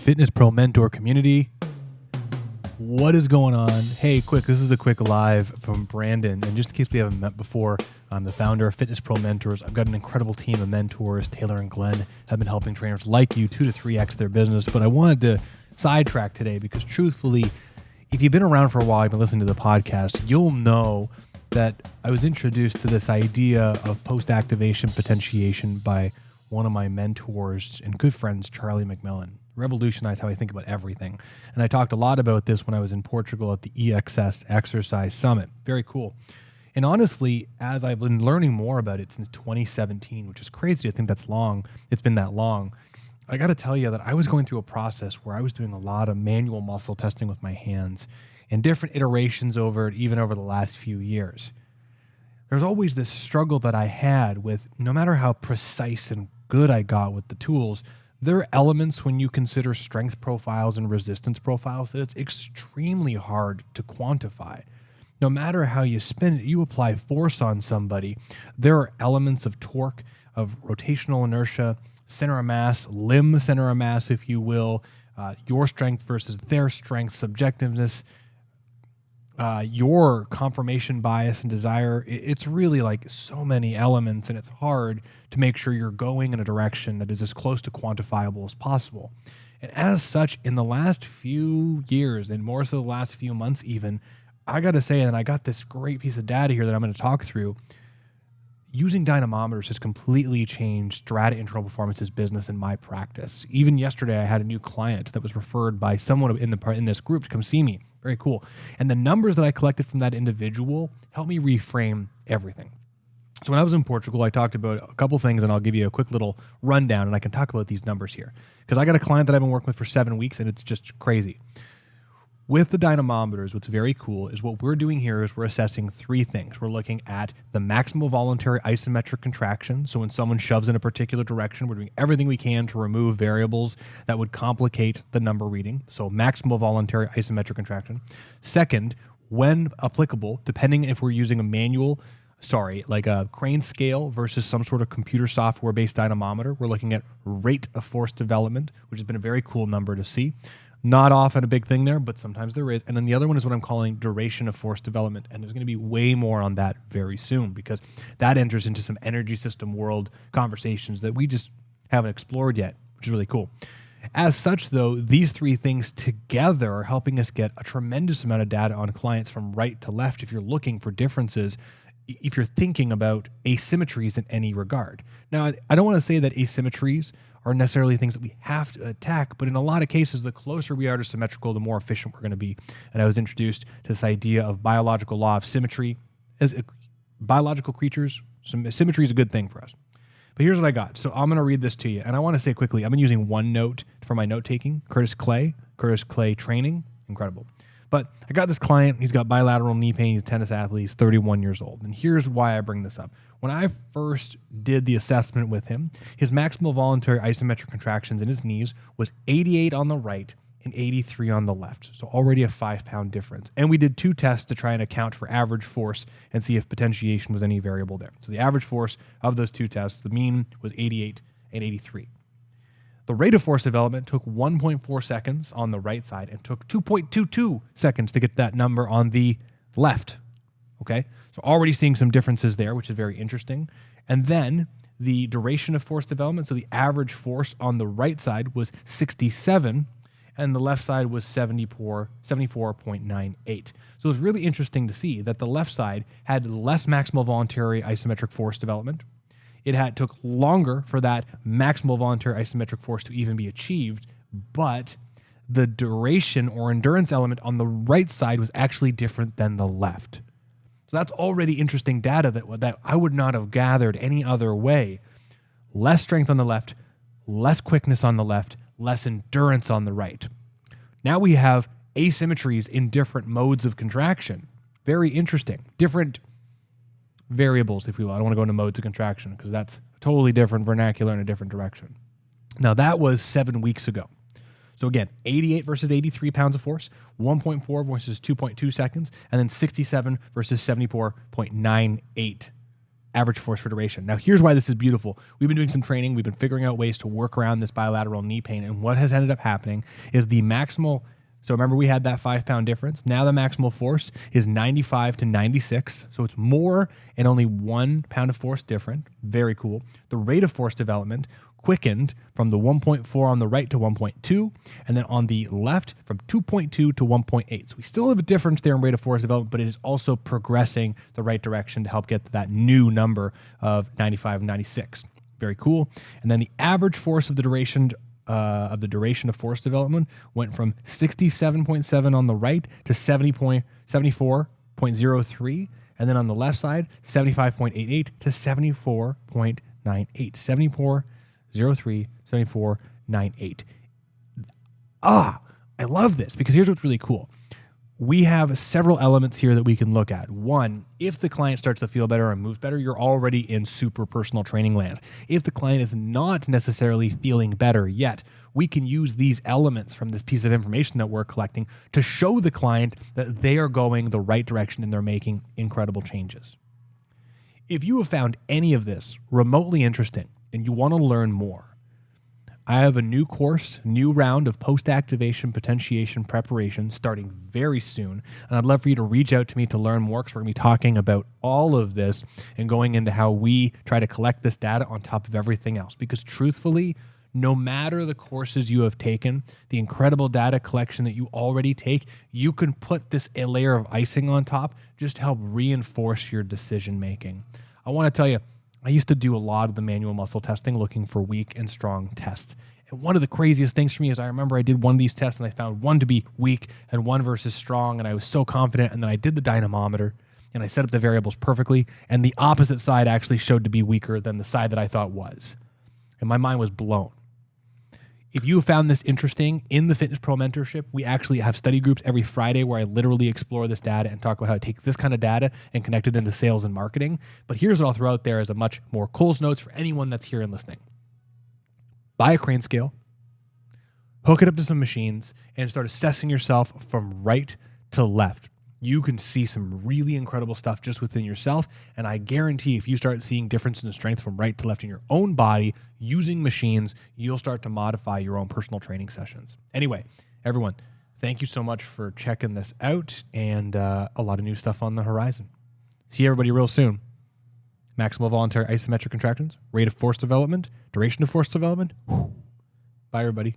Fitness Pro Mentor community. What is going on? Hey, this is a quick live from Brandon. And just in case we haven't met before, I'm the founder of Fitness Pro Mentors. I've got an incredible team of mentors. Taylor and Glenn have been helping trainers like you 2 to 3x their business. But I wanted to sidetrack today because truthfully, if you've been around for a while, you've been listening to the podcast, you'll know that I was introduced to this idea of post-activation potentiation by one of my mentors and good friends, Charlie McMillan. Revolutionized how I think about everything. And I talked a lot about this when I was in Portugal at the EXS Exercise Summit. Very cool. And honestly, as I've been learning more about it since 2017, which is crazy to think that's long, it's been that long, I got to tell you that I was going through a process where I was doing a lot of manual muscle testing with my hands and different iterations over it, even over the last few years. There's always this struggle that I had with no matter how precise and good I got with the tools, there are elements when you consider strength profiles and resistance profiles that it's extremely hard to quantify. No matter how you spin it, you apply force on somebody, there are elements of torque, of rotational inertia, center of mass, limb center of mass, if you will, your strength versus their strength, subjectiveness, your confirmation bias and desire. It's really like so many elements, and it's hard to make sure you're going in a direction that is as close to quantifiable as possible. And as such, in the last few years, and more so the last few months even, I got to say, and I got this great piece of data here that I'm going to talk through, using dynamometers has completely changed Strata Internal Performance's business and my practice. Even yesterday, I had a new client that was referred by someone in this group to come see me. Very cool. And the numbers that I collected from that individual helped me reframe everything. So when I was in Portugal, I talked about a couple things, and I'll give you a quick little rundown, and I can talk about these numbers here. Because I got a client that I've been working with for 7 weeks, and it's just crazy. With the dynamometers, what's very cool is what we're doing here is we're assessing 3 things. We're looking at the maximal voluntary isometric contraction. So when someone shoves in a particular direction, we're doing everything we can to remove variables that would complicate the number reading. So maximal voluntary isometric contraction. Second, when applicable, depending if we're using a manual, like a crane scale versus some sort of computer software-based dynamometer, we're looking at rate of force development, which has been a very cool number to see. Not often a big thing there, but sometimes there is. And then the other one is what I'm calling duration of force development. And there's going to be way more on that very soon because that enters into some energy system world conversations that we just haven't explored yet, which is really cool. As such, though, these 3 things together are helping us get a tremendous amount of data on clients from right to left if you're looking for differences, if you're thinking about asymmetries in any regard. Now, I don't want to say that asymmetries are necessarily things that we have to attack, but in a lot of cases, the closer we are to symmetrical, the more efficient we're going to be. And I was introduced to this idea of biological law of symmetry. As biological creatures, symmetry is a good thing for us. But here's what I got. So I'm going to read this to you. And I want to say quickly, I've been using OneNote for my note-taking. Curtis Clay training, incredible. But I got this client, he's got bilateral knee pain, he's a tennis athlete, he's 31 years old. And here's why I bring this up. When I first did the assessment with him, his maximal voluntary isometric contractions in his knees was 88 on the right and 83 on the left. So already a 5-pound difference. And we did 2 tests to try and account for average force and see if potentiation was any variable there. So the average force of those 2 tests, the mean was 88 and 83. The rate of force development took 1.4 seconds on the right side and took 2.22 seconds to get that number on the left. Okay, so already seeing some differences there, which is very interesting. And then the duration of force development, so the average force on the right side was 67, and the left side was 74.98. So it was really interesting to see that the left side had less maximal voluntary isometric force development. It took longer for that maximal voluntary isometric force to even be achieved, but the duration or endurance element on the right side was actually different than the left. So that's already interesting data that I would not have gathered any other way. Less strength on the left, less quickness on the left, less endurance on the right. Now we have asymmetries in different modes of contraction. Very interesting. Different variables, if you will. I don't want to go into modes of contraction because that's totally different vernacular in a different direction. Now that was 7 weeks ago. So again, 88 versus 83 pounds of force, 1.4 versus 2.2 seconds, and then 67 versus 74.98 average force for duration. Now, here's why this is beautiful. We've been doing some training. We've been figuring out ways to work around this bilateral knee pain. And what has ended up happening is the maximal. So remember, we had that 5-pound difference. Now the maximal force is 95 to 96. So it's more and only 1 pound of force different. Very cool. The rate of force development quickened from the 1.4 on the right to 1.2, and then on the left from 2.2 to 1.8. So we still have a difference there in rate of force development, but it is also progressing the right direction to help get to that new number of 95 and 96. Very cool. And then the average force of the duration of force development went from 67.7 on the right to 74.03, and then on the left side, 75.88 to 74.98. 74.03, 74.98. I love this because here's what's really cool. We have several elements here that we can look at. One, if the client starts to feel better and moves better, you're already in super personal training land. If the client is not necessarily feeling better yet, we can use these elements from this piece of information that we're collecting to show the client that they are going the right direction and they're making incredible changes. If you have found any of this remotely interesting and you want to learn more, I have a new course, new round of post-activation potentiation preparation starting very soon. And I'd love for you to reach out to me to learn more, because we're going to be talking about all of this and going into how we try to collect this data on top of everything else. Because truthfully, no matter the courses you have taken, the incredible data collection that you already take, you can put this a layer of icing on top just to help reinforce your decision making. I want to tell you, I used to do a lot of the manual muscle testing looking for weak and strong tests. And one of the craziest things for me is I remember I did one of these tests and I found one to be weak and one versus strong, and I was so confident. And then I did the dynamometer and I set up the variables perfectly, and the opposite side actually showed to be weaker than the side that I thought was. And my mind was blown. If you have found this interesting, in the Fitness Pro Mentorship, we actually have study groups every Friday where I literally explore this data and talk about how to take this kind of data and connect it into sales and marketing. But here's what I'll throw out there as a much more Cole's Notes for anyone that's here and listening. Buy a crane scale, hook it up to some machines, and start assessing yourself from right to left. You can see some really incredible stuff just within yourself. And I guarantee if you start seeing difference in strength from right to left in your own body using machines, you'll start to modify your own personal training sessions. Anyway, everyone, thank you so much for checking this out, and a lot of new stuff on the horizon. See everybody real soon. Maximal voluntary isometric contractions, rate of force development, duration of force development. Bye, everybody.